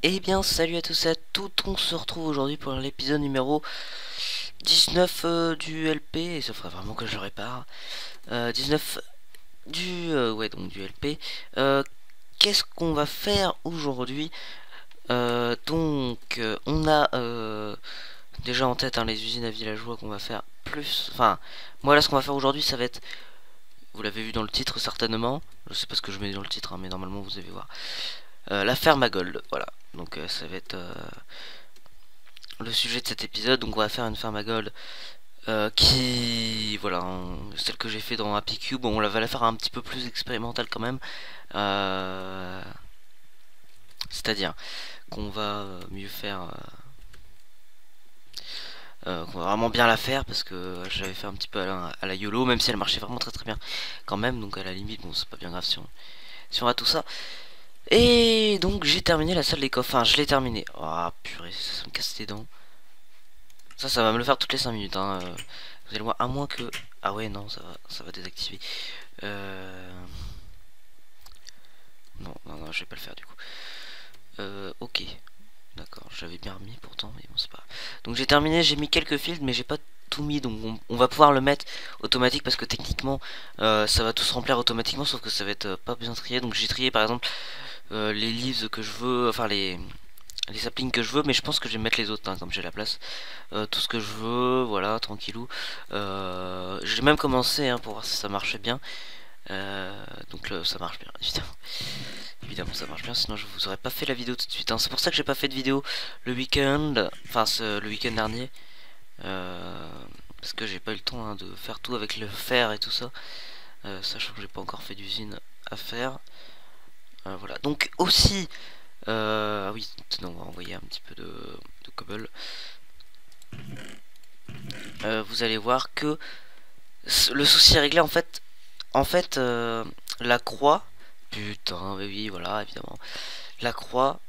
Eh bien, salut à tous et à toutes, on se retrouve aujourd'hui pour l'épisode numéro 19 du LP, et ça ferait vraiment que je le répare. 19 ouais, donc du LP. Qu'est-ce qu'on va faire aujourd'hui? On a déjà en tête les usines à villageois qu'on va faire plus. Enfin, moi là, ce qu'on va faire aujourd'hui, ça va être, vous l'avez vu dans le titre certainement, je sais pas ce que je mets dans le titre, mais normalement vous allez voir. La ferme à gold, voilà. Donc ça va être le sujet de cet épisode. Donc on va faire une ferme à gold qui, voilà, celle que j'ai fait dans Happy Cube. On va la faire un petit peu plus expérimentale quand même. C'est-à-dire qu'on va mieux faire, qu'on va vraiment bien la faire parce que j'avais fait un petit peu à la YOLO, même si elle marchait vraiment très très bien quand même. Donc à la limite, bon, c'est pas bien grave si on a tout ça. Et donc j'ai terminé la salle des coffres. Enfin, je l'ai terminé. Ah purée, ça me casse les dents. Ça va me le faire toutes les 5 minutes. Hein. Vous allez voir, à moins que... Ah ouais, non, ça va désactiver. Non, je vais pas le faire du coup. Ok. D'accord, j'avais bien remis pourtant, mais bon, c'est pas grave. Donc j'ai terminé, j'ai mis quelques fields, mais j'ai pas tout mis, donc on va pouvoir le mettre automatique parce que techniquement ça va tout se remplir automatiquement, sauf que ça va être pas bien trié. Donc j'ai trié par exemple les leaves que je veux, enfin les saplings que je veux, mais je pense que je vais mettre les autres, hein, comme j'ai la place. Tout ce que je veux, voilà, tranquillou. J'ai même commencé pour voir si ça marchait bien. Donc ça marche bien, évidemment. Évidemment ça marche bien, sinon je vous aurais pas fait la vidéo tout de suite. Hein. C'est pour ça que j'ai pas fait de vidéo le week-end, enfin le week-end dernier. Parce que j'ai pas eu le temps de faire tout avec le fer et tout ça. Sachant que j'ai pas encore fait d'usine à faire. Voilà, donc aussi... ah oui, on va envoyer un petit peu de cobble. Vous allez voir que le souci est réglé en fait, la croix, putain, mais oui, voilà, évidemment, la croix,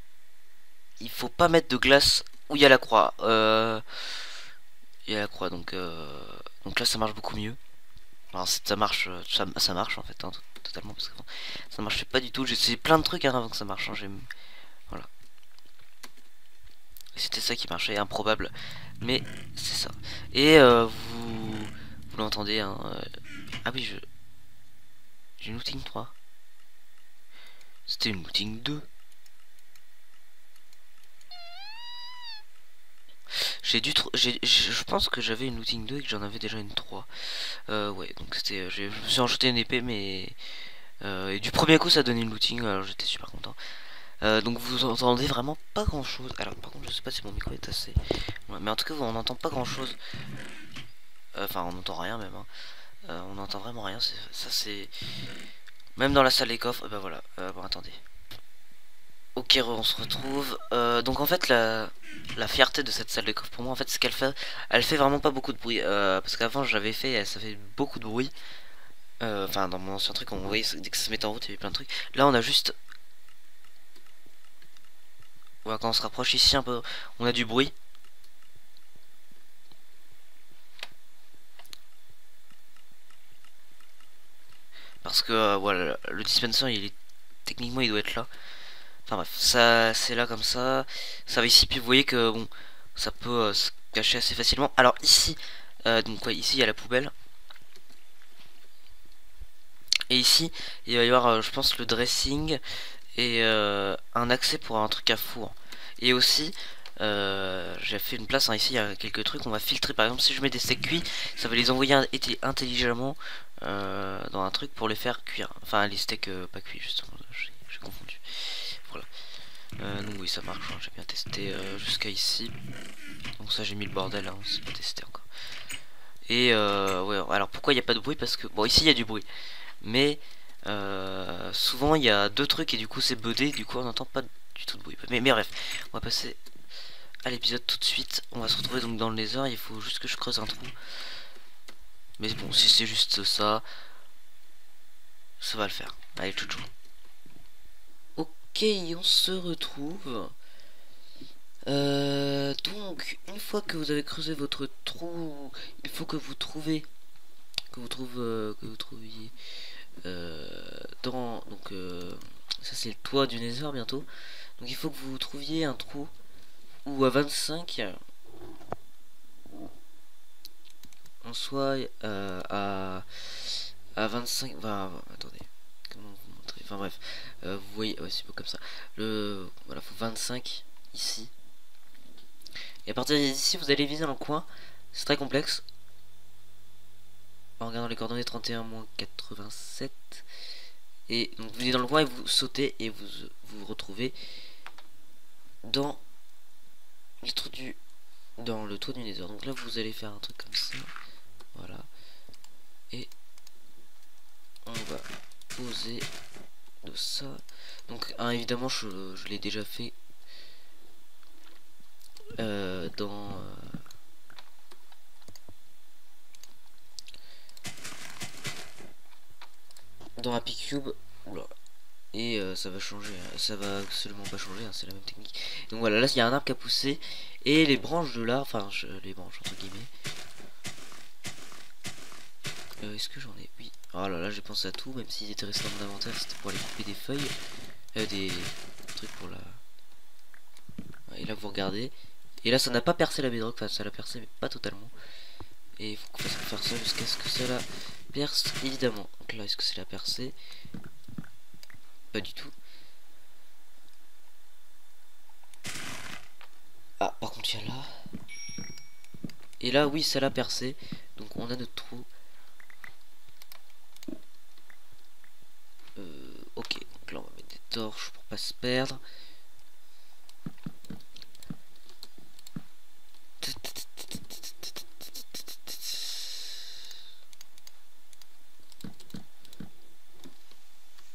il faut pas mettre de glace où il y a la croix. Il y a la croix, donc là ça marche beaucoup mieux. Alors ça marche, ça marche en fait, totalement, parce que ça marchait pas du tout. J'ai essayé plein de trucs avant que ça marche. Voilà, c'était ça qui marchait, improbable, mais c'est ça. Et vous l'entendez, hein, ah oui, j'ai une looting 3. C'était une looting 2. Je pense que j'avais une looting 2 et que j'en avais déjà une 3. Ouais, donc c'était, je me suis enjeté une épée, mais et du premier coup ça donnait une looting, alors j'étais super content. Donc vous entendez vraiment pas grand chose. Alors par contre je sais pas si mon micro est assez, ouais, mais en tout cas on n'entend pas grand chose. Enfin on n'entend rien même, hein. On n'entend vraiment rien. Ça c'est même dans la salle des coffres. Bah voilà. Bon attendez. Ok, on se retrouve. Donc en fait la fierté de cette salle de coffre pour moi en fait c'est qu'elle fait, elle fait vraiment pas beaucoup de bruit. Parce qu'avant j'avais fait, ça fait beaucoup de bruit. Enfin dans mon ancien truc on voyait dès que ça se mettait en route il y avait plein de trucs. Là on a juste, voilà, quand on se rapproche ici un peu on a du bruit. Parce que voilà, le dispenser il est, techniquement il doit être là. Enfin bref, ça c'est là comme ça va ici, puis vous voyez que bon, ça peut se cacher assez facilement. Alors ici, donc ouais, ici il y a la poubelle. Et ici, il va y avoir, je pense, le dressing et un accès pour un truc à four. Et aussi, j'ai fait une place, hein, ici il y a quelques trucs, on va filtrer. Par exemple, si je mets des steaks cuits, ça va les envoyer intelligemment dans un truc pour les faire cuire. Enfin, les steaks pas cuits, justement, j'ai confondu. Voilà. Donc oui, ça marche, hein, j'ai bien testé jusqu'à ici. Donc ça, j'ai mis le bordel, hein, c'est pas testé encore. Et ouais, alors pourquoi il n'y a pas de bruit? Parce que, bon, ici il y a du bruit. Mais souvent il y a deux trucs et du coup c'est budé, du coup on n'entend pas du tout de bruit. Mais bref, on va passer à l'épisode tout de suite. On va se retrouver donc dans le laser, il faut juste que je creuse un trou. Mais bon, si c'est juste ça, ça va le faire. Allez, tchou. Ok, on se retrouve. Donc, une fois que vous avez creusé votre trou, il faut que vous trouviez dans, donc ça c'est le toit du Nether bientôt. Donc il faut que vous trouviez un trou où à 25 on soit à 25. Enfin, attendez, comment vous montrer, enfin bref, vous voyez, ouais, c'est beau comme ça. Voilà, faut 25 ici, et à partir d'ici vous allez viser un coin. C'est très complexe en regardant les coordonnées. 31 moins 87, et donc vous allez dans le coin et vous sautez et vous vous retrouvez dans le trou du Nether. Donc là vous allez faire un truc comme ça, voilà, et on va poser de ça. Donc évidemment je l'ai déjà fait dans Happy Cube. Oula. Et ça va changer, ça va absolument pas changer, hein, c'est la même technique. Donc voilà, là il y a un arbre qui a poussé et les branches de l'arbre, enfin les branches entre guillemets. Est-ce que j'en ai? Oui. Oh là là, j'ai pensé à tout, même s'ils étaient restés dans mon inventaire, c'était pour aller couper des feuilles, des trucs pour la. Et là vous regardez, et là ça n'a pas percé la bedrock, enfin ça l'a percé mais pas totalement. Et il faut qu'on fasse faire ça jusqu'à ce que ça la perce évidemment. Donc là est-ce que c'est la percée? Pas du tout. Ah par contre il y a là. Et là oui ça l'a percé. Donc on a notre trou. Ok, donc là on va mettre des torches pour pas se perdre.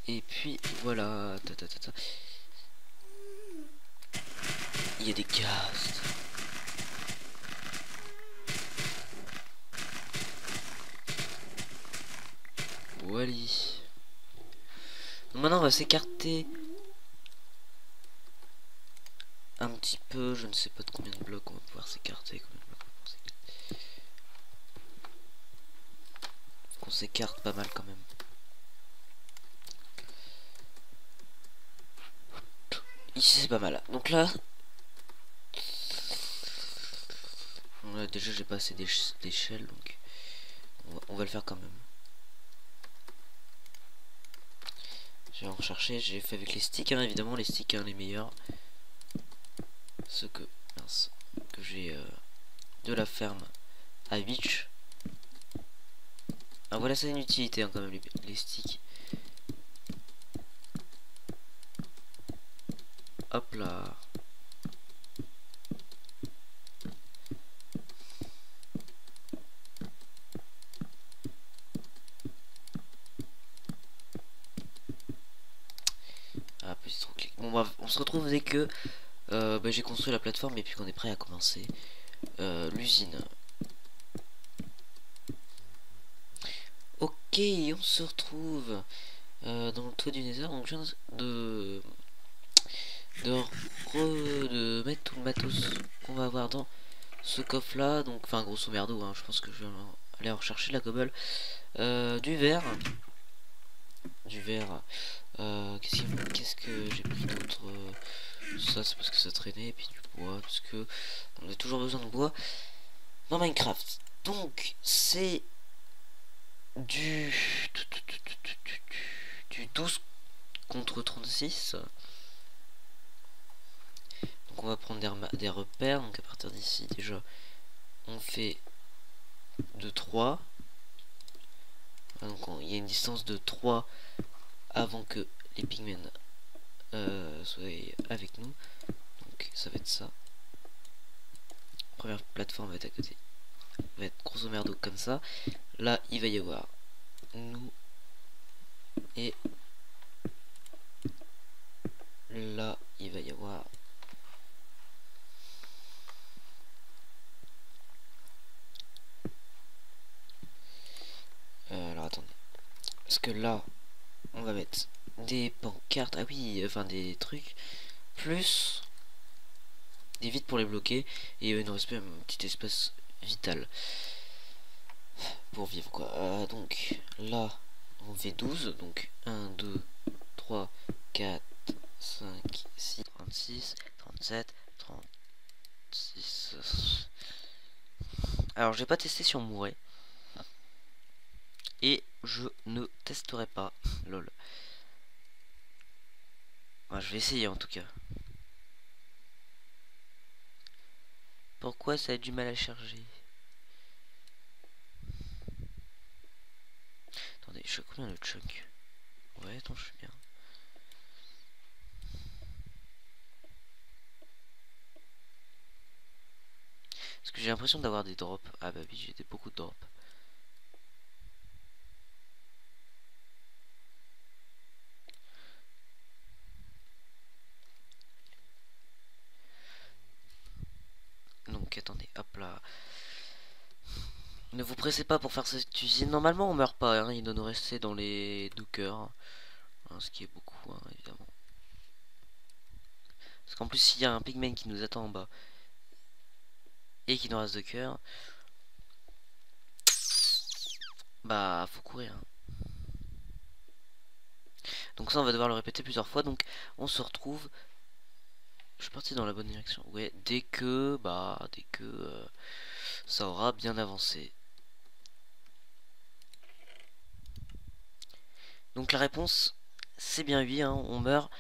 Et puis voilà. Il y a des ghasts. Voilà. Donc maintenant on va s'écarter un petit peu. Je ne sais pas de combien de blocs on va pouvoir s'écarter. On s'écarte pas mal quand même. Ici c'est pas mal. Donc là, déjà j'ai pas assez d'échelle, donc on va le faire quand même. Je vais en rechercher. J'ai fait avec les sticks, hein, évidemment les sticks, hein, les meilleurs. Ceux que j'ai de la ferme à Beach. Ah voilà, ça a une utilité, hein, quand même les sticks. Hop là. Ah, petit trou clic. Bon bah, on se retrouve dès que j'ai construit la plateforme et puis qu'on est prêt à commencer l'usine. Ok, on se retrouve dans le toit du Nether. Donc je viens de mettre tout le matos qu'on va avoir dans ce coffre là. Donc enfin grosso merdo, hein, je pense que je vais aller en rechercher la cobble, du verre, qu'est-ce que j'ai pris d'autre? Ça c'est parce que ça traînait, et puis du bois parce que on a toujours besoin de bois dans Minecraft. Donc c'est du 12 contre 36. Donc on va prendre des repères. Donc à partir d'ici déjà on fait de 3. Donc il y a une distance de 3 avant que les pigmen soient avec nous. Donc ça va être ça. Première plateforme va être à côté. Va être grosso merdo comme ça. Là il va y avoir nous. Et là il va y avoir alors attendez, parce que là on va mettre des pancartes, ah oui, enfin des trucs, plus des vides pour les bloquer, et il nous reste même un petit espace vital pour vivre quoi. Donc là on fait 12, donc 1, 2, 3, 4, 5, 6, 36, 37, 36. Alors j'ai pas testé si on mourait. Et je ne testerai pas. Lol. Enfin, je vais essayer en tout cas. Pourquoi ça a du mal à charger? Attendez, je suis à combien de chunk? Ouais, attends, je suis bien. Parce que j'ai l'impression d'avoir des drops. Ah bah oui, j'ai beaucoup de drops. Donc attendez, hop là. Ne vous pressez pas pour faire cette usine. Normalement on meurt pas, hein. Il doit nous rester dans les 2 cœurs. Hein, ce qui est beaucoup, hein, évidemment. Parce qu'en plus s'il y a un pigman qui nous attend en bas et qui nous reste 2 cœurs, bah faut courir. Hein. Donc ça on va devoir le répéter plusieurs fois. Donc on se retrouve. Je suis parti dans la bonne direction. Ouais, dès que ça aura bien avancé. Donc la réponse, c'est bien oui, hein, on meurt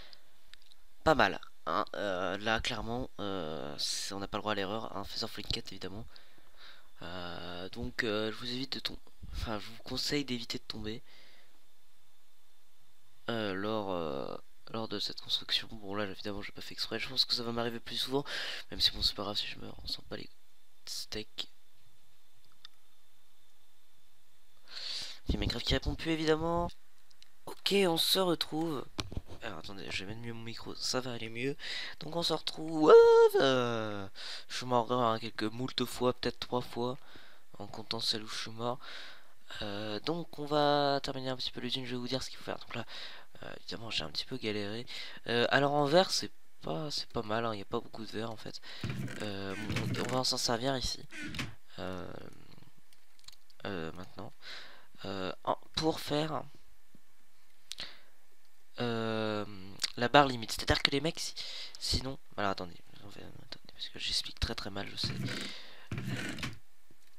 pas mal. Hein, là, clairement, on n'a pas le droit à l'erreur, hein, faisant flinket évidemment. Donc je vous évite de tomber. Enfin, je vous conseille d'éviter de tomber lors de cette construction. Bon là, évidemment, j'ai pas fait exprès. Je pense que ça va m'arriver plus souvent, même si bon, c'est pas grave si je meurs. On sent pas les steaks. Puis Minecraft qui répond plus évidemment. Ok, on se retrouve. Alors attendez, je vais mettre mieux mon micro, ça va aller mieux. Donc on se retrouve. Je suis mort hein, quelques moultes fois, peut-être 3 fois, en comptant celle où je suis mort. Donc on va terminer un petit peu l'usine, je vais vous dire ce qu'il faut faire. Donc là, évidemment j'ai un petit peu galéré. Alors en verre c'est pas mal, hein, il n'y a pas beaucoup de verre en fait. On va s'en servir ici. Maintenant. Pour faire la barre limite. C'est-à-dire que les mecs, sinon... Alors attendez, parce que j'explique très très mal, je sais.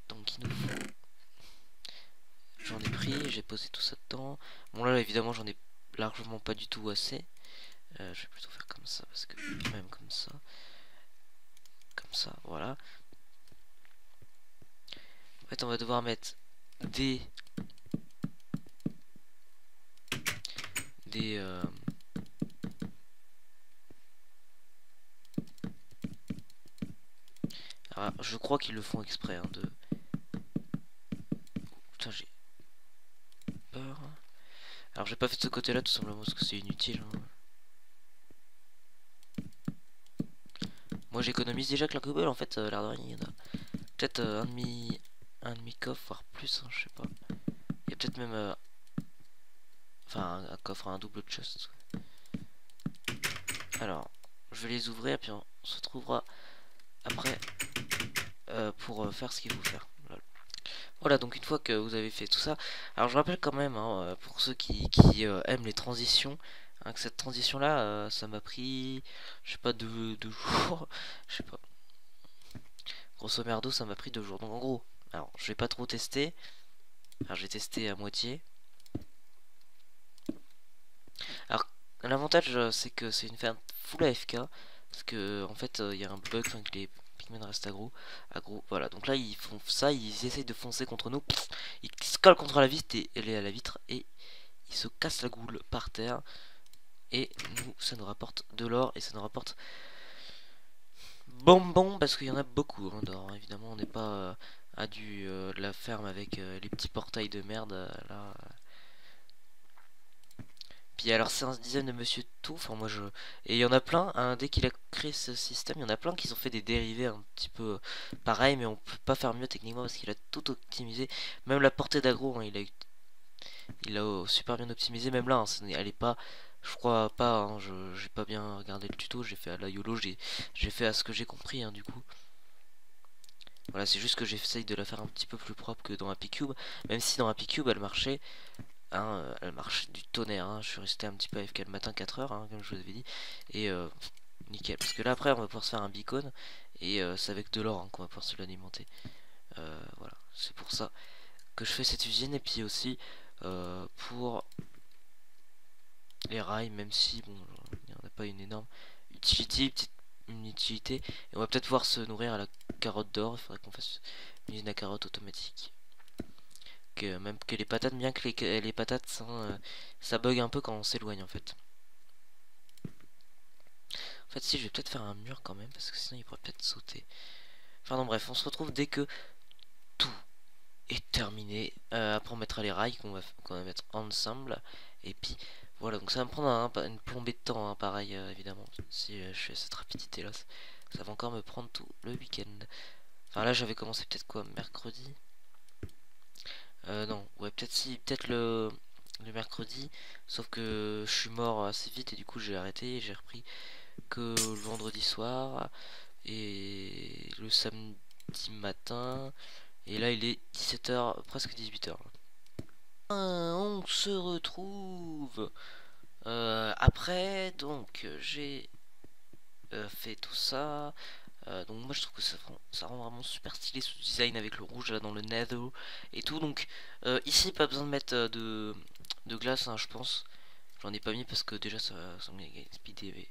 Donc il nous faut... J'en ai pris, j'ai posé tout ça dedans. Bon là évidemment j'en ai largement pas du tout assez. Je vais plutôt faire comme ça, parce que même comme ça. Comme ça, voilà. En fait on va devoir mettre des... Alors, je crois qu'ils le font exprès, hein, de... Putain, j'ai peur. Alors, j'ai pas fait de ce côté-là, tout simplement, parce que c'est inutile. Hein. Moi, j'économise déjà que la cobble, en fait, l'air de rien, il y en a peut-être un demi coffre, voire plus, hein, je sais pas. Il y a peut-être même... Enfin, un coffre, un double chest. Alors, je vais les ouvrir, puis on se retrouvera après pour faire ce qu'il faut faire. Voilà, donc une fois que vous avez fait tout ça, alors je rappelle quand même, hein, pour ceux qui aiment les transitions, hein, que cette transition là, ça m'a pris, je sais pas, 2 jours, je sais pas, grosso merdo ça m'a pris 2 jours, donc en gros, alors je vais pas trop tester, alors j'ai testé à moitié, alors l'avantage c'est que c'est une ferme full AFK, parce que en fait il y a un bug, enfin que les pigmen restent aggro, voilà, donc là ils font ça, ils essayent de foncer contre nous, ils se collent contre la vitre et elle est à la vitre et il se casse la goule par terre et nous ça nous rapporte de l'or et ça nous rapporte bonbon parce qu'il y en a beaucoup hein, d'or hein. Évidemment on n'est pas à de la ferme avec les petits portails de merde là. Puis alors c'est un design de Monsieur Tout, enfin moi je... Et il y en a plein, hein, dès qu'il a créé ce système, il y en a plein qui ont fait des dérivés un petit peu pareil, mais on peut pas faire mieux techniquement parce qu'il a tout optimisé. Même la portée d'aggro, hein, il a super bien optimisé, même là, hein, elle est pas... Je crois pas, hein, j'ai pas bien regardé le tuto, j'ai fait à la YOLO, j'ai fait à ce que j'ai compris hein, du coup. Voilà, c'est juste que j'essaye de la faire un petit peu plus propre que dans Happy Cube, même si dans Happy Cube elle marchait Hein, elle marche du tonnerre, hein. Je suis resté un petit peu AFK le matin 4 heures, hein, comme je vous avais dit. Et nickel. Parce que là après on va pouvoir se faire un beacon. Et c'est avec de l'or, hein, qu'on va pouvoir se l'alimenter. Voilà, c'est pour ça que je fais cette usine. Et puis aussi pour les rails, même si bon, il n'y en a pas une énorme utilité, une utilité. Et on va peut-être pouvoir se nourrir à la carotte d'or. Il faudrait qu'on fasse une usine à carottes automatique. Même que les patates, bien que les patates, ça bug un peu quand on s'éloigne en fait. En fait, si, je vais peut-être faire un mur quand même, parce que sinon il pourrait peut-être sauter. Enfin non, bref, on se retrouve dès que tout est terminé. Après, on mettra les rails qu'on va mettre ensemble. Et puis, voilà, donc ça va me prendre une plombée de temps, hein, pareil, évidemment. Si je fais cette rapidité là, ça va encore me prendre tout le week-end. Enfin là, j'avais commencé peut-être quoi, mercredi. Non, ouais, peut-être si, peut-être le mercredi. Sauf que je suis mort assez vite et du coup j'ai arrêté et j'ai repris que le vendredi soir et le samedi matin. Et là il est 17 h, presque 18 h. On se retrouve après, donc j'ai fait tout ça. Donc moi je trouve que ça rend vraiment super stylé ce design avec le rouge là dans le nether et tout. Donc ici pas besoin de mettre de glace, hein, je pense. J'en ai pas mis parce que déjà ça me gaspille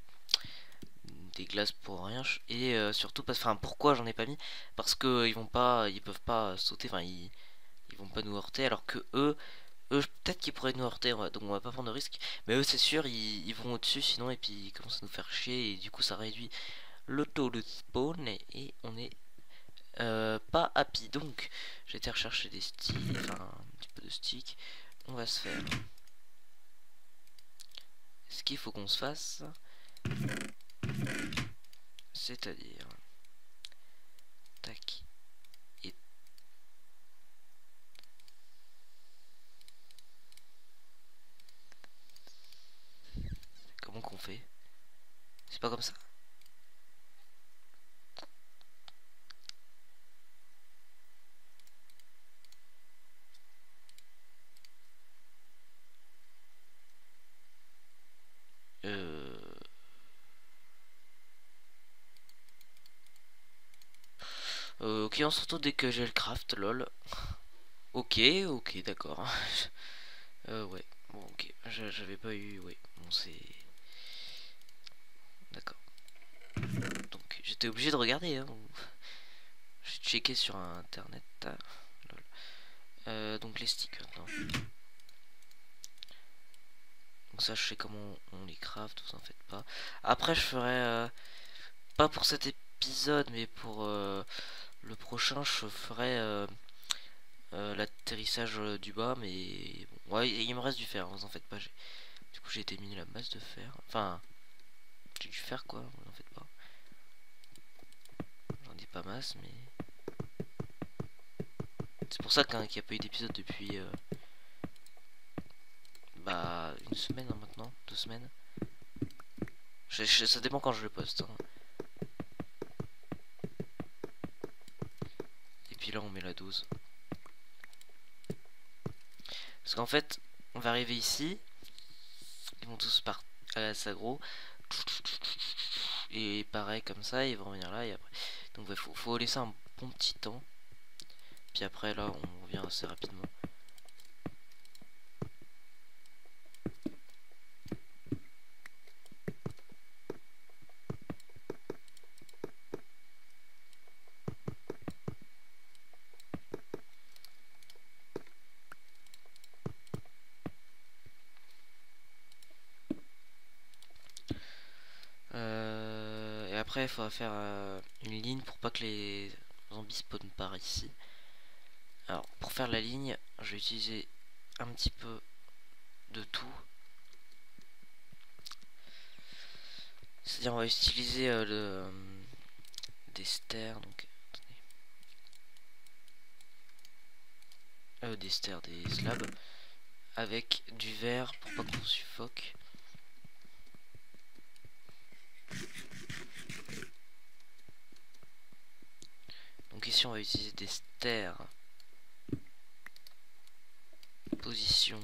des glaces pour rien. Et surtout enfin pourquoi j'en ai pas mis, parce que ils peuvent pas sauter, enfin ils vont pas nous heurter, alors que eux peut-être qu'ils pourraient nous heurter, donc on va pas prendre de risque. Mais eux c'est sûr ils vont au dessus sinon, et puis ils commencent à nous faire chier et du coup ça réduit le taux de spawn et on est pas happy. Donc j'ai été rechercher des sticks, enfin un petit peu de sticks. On va se faire ce qu'il faut qu'on se fasse, c'est-à-dire tac et comment qu'on fait? C'est pas comme ça? euh... ok, on se retrouve dès que j'ai le craft, lol. Ok, ok, d'accord. Ouais, bon, ok, j'avais pas eu, ouais, bon, c'est... D'accord. Donc, j'étais obligé de regarder, hein. J'ai checké sur internet. Ah, lol. Donc, les sticks maintenant. Donc, ça, je sais comment on les craft, vous en faites pas. Après, je ferai, pas pour cet épisode, mais pour le prochain, je ferai l'atterrissage du bas. Mais bon, ouais, il me reste du fer, vous en faites pas. Du coup, j'ai été miner la masse de fer. Enfin, j'ai du fer, quoi, vous en faites pas. J'en ai pas masse, mais c'est pour ça qu'il n'y a pas eu d'épisode depuis bah une semaine, hein, maintenant, 2 semaines. Ça dépend quand je le poste, hein. Et puis là on met la dose. Parce qu'en fait, on va arriver ici, ils vont tous partir à la sagro. Et pareil comme ça, ils vont revenir là et après. Donc il faut laisser un bon petit temps. Puis après là on revient assez rapidement. Et après il faudra faire une ligne pour pas que les zombies spawnent par ici. Alors pour faire la ligne, je vais utiliser un petit peu de tout. C'est-à-dire on va utiliser des stairs, donc des stairs, des slabs, avec du verre pour pas qu'on suffoque. Donc ici on va utiliser des stairs. Position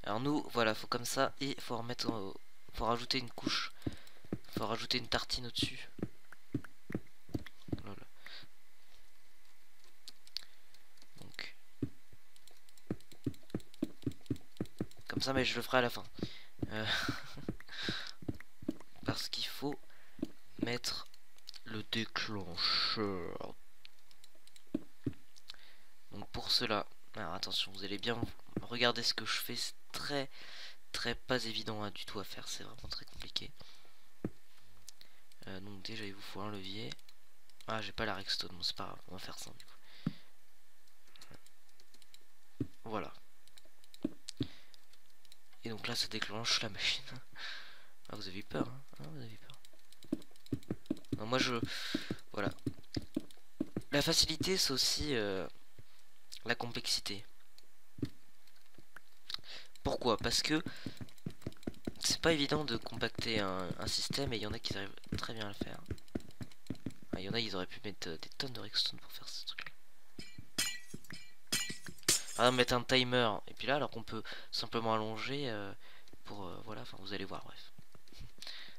Alors nous, voilà, faut comme ça, et faut remettre, faut rajouter une couche, faut rajouter une tartine au-dessus. Voilà. Donc, comme ça, mais je le ferai à la fin. Parce qu'il faut mettre le déclencheur. Donc pour cela, alors attention, vous allez bien regarder ce que je fais, c'est très pas évident du tout à faire, c'est vraiment très compliqué. Donc déjà il vous faut un levier. Ah, j'ai pas la redstone, bon c'est pas grave, on va faire ça du coup. Voilà. Et donc là ça déclenche la machine. Ah, vous avez eu peur, hein, vous avez eu peur. Non, moi je... Voilà. La facilité c'est aussi la complexité. Pourquoi? Parce que c'est pas évident de compacter un système et il y en a qui arrivent très bien à le faire. Il y en a, ils auraient pu mettre des tonnes de redstone pour faire ce truc là. Par exemple, mettre un timer, et puis là, alors qu'on peut simplement allonger pour... voilà, enfin, vous allez voir, bref.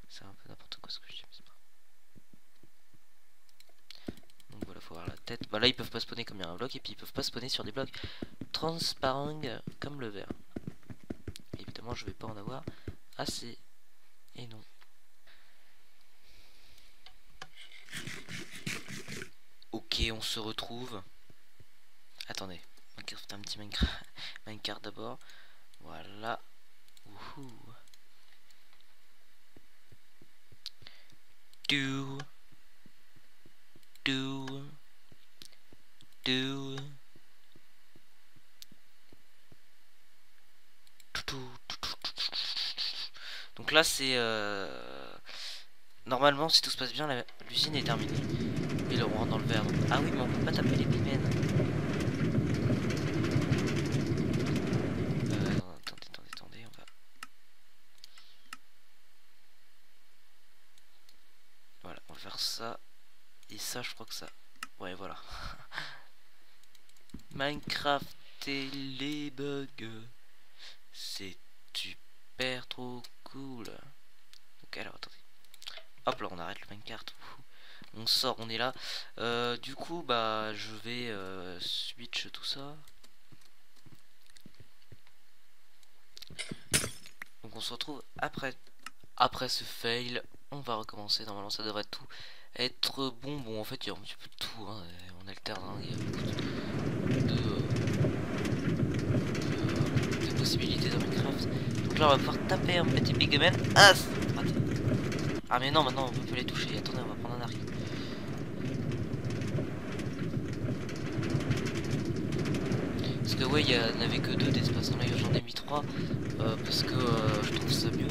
C'est un peu n'importe quoi ce que je dis, mais c'est pas... Donc voilà, faut avoir la tête. Bah là, ils peuvent pas spawner comme il y a un bloc, et puis ils peuvent pas spawner sur des blocs transparents comme le verre. Évidemment, je vais pas en avoir assez. Et non. Ok, on se retrouve. Attendez, on va faire un petit Minecraft d'abord. Voilà. Wouhou. Do. Do. Do. Donc là c'est normalement si tout se passe bien l'usine est terminée. Et là on rentre dans le verre. Donc... Ah oui mais on peut pas taper les pigments. Attendez, on va... Voilà, on va faire ça. Et ça je crois que ça... Ouais voilà. Minecraft et les bugs. C'est super trop cool. Ok alors attendez. Hop là on arrête le Minecraft. On sort, on est là. Du coup bah je vais switch tout ça. Donc on se retrouve après ce fail. On va recommencer. Normalement ça devrait tout être bon. Bon en fait il y a un petit peu de tout hein. On alterne hein. Il y a beaucoup de possibilités dans Minecraft. Donc là on va pouvoir taper un petit pigman. Ah raté. Ah mais non maintenant on peut les toucher. Attendez on va prendre un arc. Parce que ouais il n'y en avait que 2 d'espace. Là j'en ai mis 3 parce que je trouve ça mieux.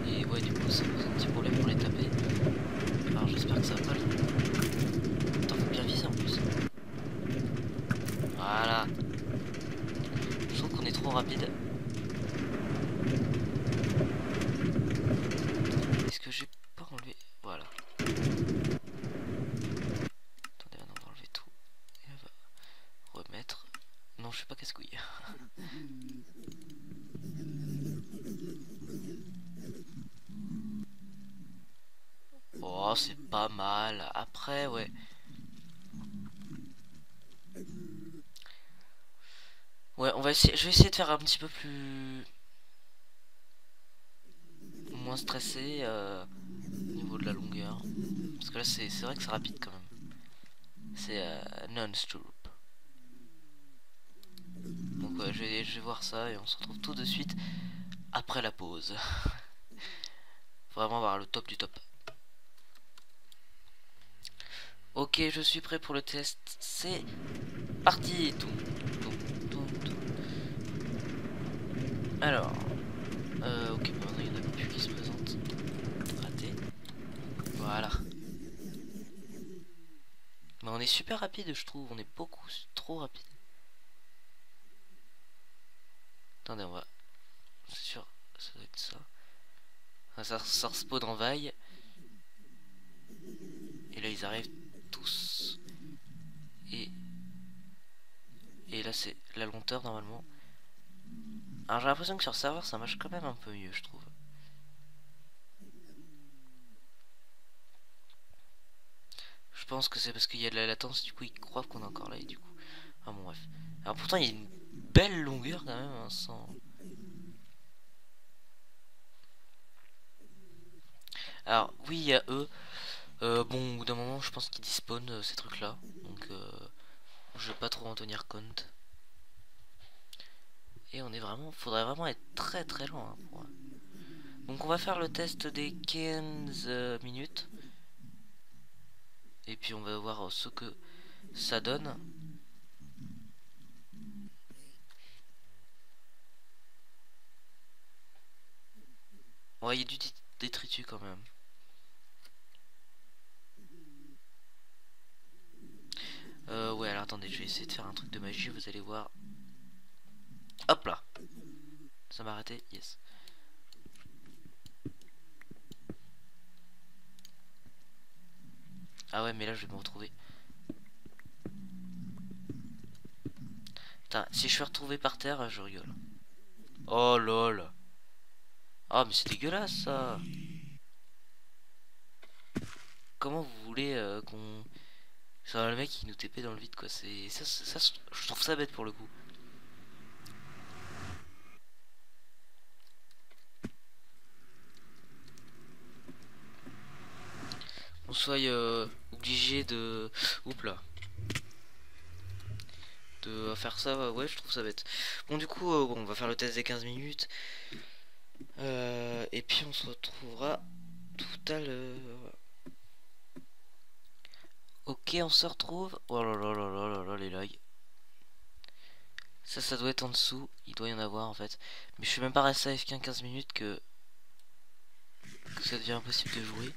Et ouais du coup ça pose un petit problème pour les taper. Alors j'espère que ça va pas le... Attends faut bien viser en plus. Voilà. Je trouve qu'on est trop rapide. Est-ce que j'ai pas enlevé... Voilà. Attendez, on va enlever tout. Et on va remettre... Non, je sais pas casse-couille. Oh, c'est pas mal. Après, ouais. Ouais, on va essayer... Je vais essayer de faire un petit peu plus... moins stressé au niveau de la longueur. Parce que là, c'est vrai que c'est rapide quand même. C'est non-stop. Donc ouais, je vais voir ça et on se retrouve tout de suite après la pause. Faut vraiment voir le top du top. Ok, je suis prêt pour le test. C'est parti. Alors, ok, bon, maintenant il y en a plus qui se présentent. Raté. Voilà. Mais on est super rapide, je trouve. On est beaucoup trop rapide. Attendez, on va. C'est sûr, ça doit être ça. Ah, ça respawn en vaille. Et là, ils arrivent tous. Et là, c'est la lenteur normalement. Alors j'ai l'impression que sur serveur ça marche quand même un peu mieux, je trouve. Je pense que c'est parce qu'il y a de la latence, du coup ils croient qu'on est encore là et du coup. Ah bon bref. Alors pourtant il y a une belle longueur quand même, hein, sans. Alors oui il y a eux. Bon au bout d'un moment je pense qu'ils despawnent ces trucs là. Donc je vais pas trop en tenir compte. Et on est vraiment. Faudrait vraiment être très très loin. Hein, pour... Donc on va faire le test des 15 minutes. Et puis on va voir ce que ça donne. Ouais, il y a du détritus quand même. Ouais, alors attendez, je vais essayer de faire un truc de magie, vous allez voir. Hop là. Ça m'a arrêté, yes. Ah ouais, mais là je vais me retrouver. Putain, si je suis retrouvé par terre, je rigole. Oh lol. Ah, mais c'est dégueulasse ça. Comment vous voulez qu'on. Ça, le mec qui nous TP dans le vide quoi. C'est ça, je trouve ça bête pour le coup. On soit obligé de. Oups là. De faire ça, ouais, je trouve ça bête. Bon, du coup, bon, on va faire le test des 15 minutes. Et puis on se retrouvera tout à l'heure. Ok, on se retrouve. Oh là là là là là là, les lags. Ça doit être en dessous. Il doit y en avoir en fait. Mais je suis même pas resté à F15 15 minutes que ça devient impossible de jouer.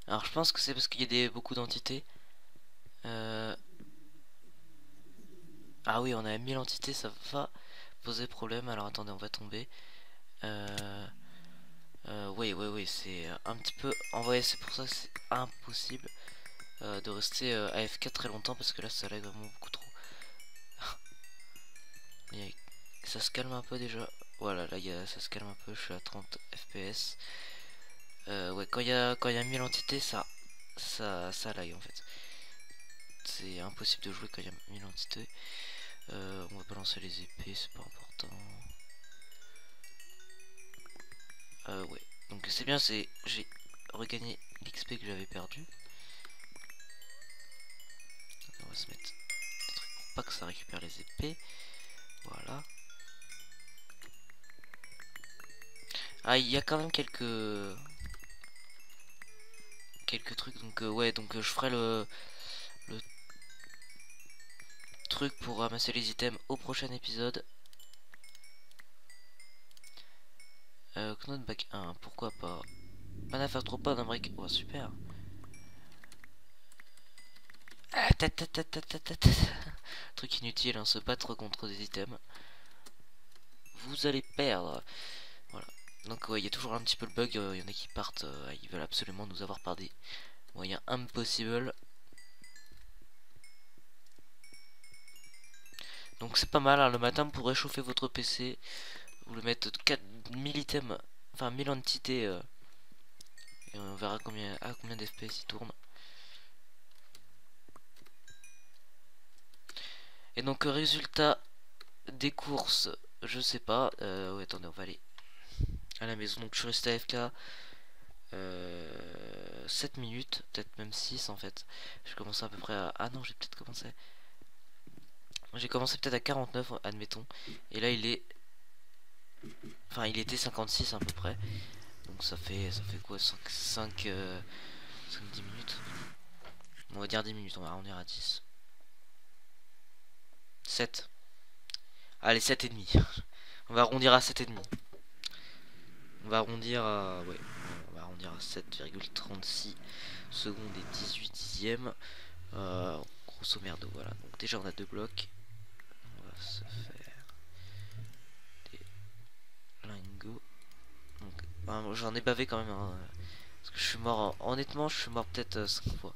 Alors je pense que c'est parce qu'il y a beaucoup d'entités. Ah oui, on a 1000 entités, ça va poser problème. Alors attendez, on va tomber. Oui, oui, oui, c'est un petit peu. En vrai, c'est pour ça que c'est impossible de rester AFK très longtemps parce que là ça lag vraiment beaucoup trop. Ça se calme un peu déjà. Voilà, là ça se calme un peu, je suis à 30 FPS. Ouais, quand il y a 1000 entités, ça lag en fait. C'est impossible de jouer quand il y a 1000 entités. On va balancer les épées, c'est pas important. Ouais, donc c'est bien, j'ai regagné l'XP que j'avais perdu. On va se mettre des trucs pour pas que ça récupère les épées. Voilà. Ah, il y a quand même quelques trucs, donc ouais, donc je ferai le truc pour ramasser les items au prochain épisode. Knockback 1, pourquoi pas. Mana faire trop pas d'un break. Oh super. Ah, truc inutile, hein, se battre contre des items. Vous allez perdre. Voilà. Donc ouais, il y a toujours un petit peu le bug. Il y en a qui partent. Ils veulent absolument nous avoir par des moyens impossibles. Donc c'est pas mal, hein, le matin pour réchauffer votre PC. Vous le mettez 4000 items. Enfin 1000 entités. Et on verra combien d'FPS il tourne. Et donc résultat des courses, je sais pas. Ouais, attendez, on va aller à la maison. Donc je suis resté AFK 7 minutes, peut-être même 6 en fait. J'ai commencé à peu près à. Ah non, j'ai peut-être commencé. J'ai commencé peut-être à 49, admettons. Et là il est. Enfin il était 56 à peu près. Donc ça fait quoi 5 10 minutes. On va dire 10 minutes, on va arrondir à 10. 7. Allez, 7 et demi. On va arrondir à 7 et demi. On va arrondir à. Ouais. On va arrondir à 7,36 secondes et 18 dixièmes. Grosso merdo, voilà. Donc déjà on a 2 blocs. On va se faire des lingots. Donc j'en ai bavé quand même. Hein, parce que je suis mort. Honnêtement, je suis mort peut-être 5 fois.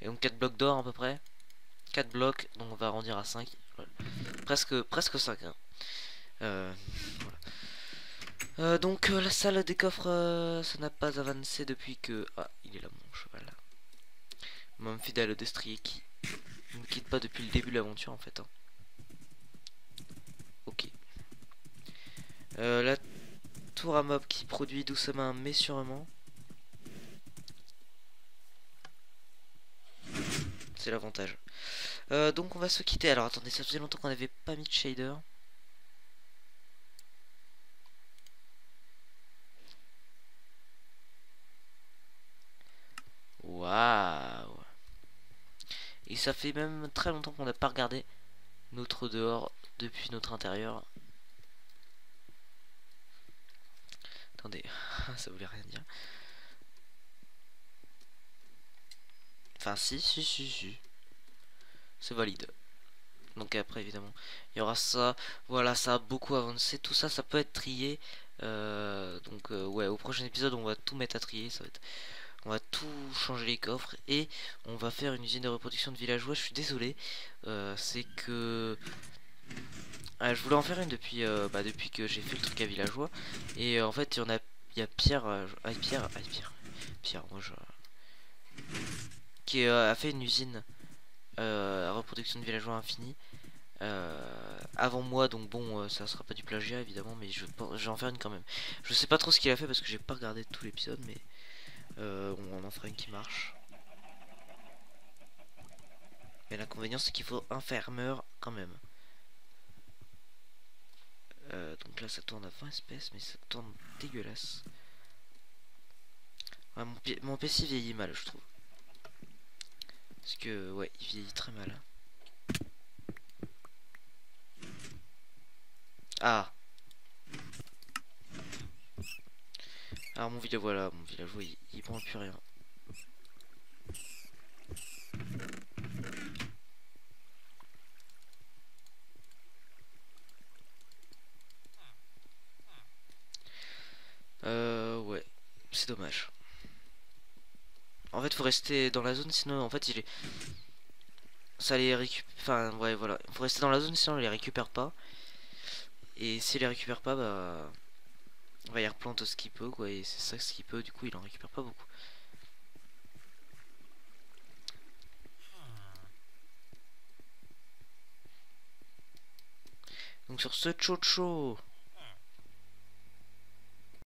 Et donc 4 blocs d'or à peu près. 4 blocs, donc on va arrondir à 5. Voilà. Presque 5. Hein. Voilà. Donc la salle des coffres, ça n'a pas avancé depuis que... Ah, il est là mon cheval. Mon fidèle destrier qui ne me quitte pas depuis le début de l'aventure en fait. Hein. Ok. La tour à mob qui produit doucement mais sûrement. C'est l'avantage. Donc on va se quitter. Alors attendez, ça faisait longtemps qu'on n'avait pas mis de shader. Waouh. Et ça fait même très longtemps qu'on n'a pas regardé notre dehors depuis notre intérieur. Attendez, ça voulait rien dire. Enfin si. C'est valide. Donc après évidemment il y aura ça. Voilà, ça a beaucoup avancé. Tout ça, ça peut être trié. Ouais, au prochain épisode on va tout mettre à trier. Ça va être... On va tout changer les coffres et on va faire une usine de reproduction de villageois. Je suis désolé. C'est que... je voulais en faire une depuis que j'ai fait le truc à villageois. Et en fait il y a Pierre... Pierre, moi je... Qui a fait une usine à reproduction de villageois infini. Avant moi, donc bon, ça sera pas du plagiat évidemment, mais je vais en faire une quand même. Je sais pas trop ce qu'il a fait parce que j'ai pas regardé tout l'épisode, mais on en fera une qui marche. Mais l'inconvénient c'est qu'il faut un fermeur quand même. Donc là ça tourne à 20 espèces, mais ça tourne dégueulasse. Ouais, mon PC vieillit mal, je trouve. Parce que ouais, il vieillit très mal. Ah. Alors mon village, voilà, mon villageois il prend plus rien. Ouais, c'est dommage. En fait, faut rester dans la zone, sinon en fait il est... Ça les récupère... Enfin, ouais, voilà. Faut rester dans la zone, sinon on les récupère pas. Et s'il les récupère pas, bah... il replante ce qu'il peut, quoi. Et c'est ça ce qu'il peut, du coup il en récupère pas beaucoup. Donc sur ce, ciao ciao.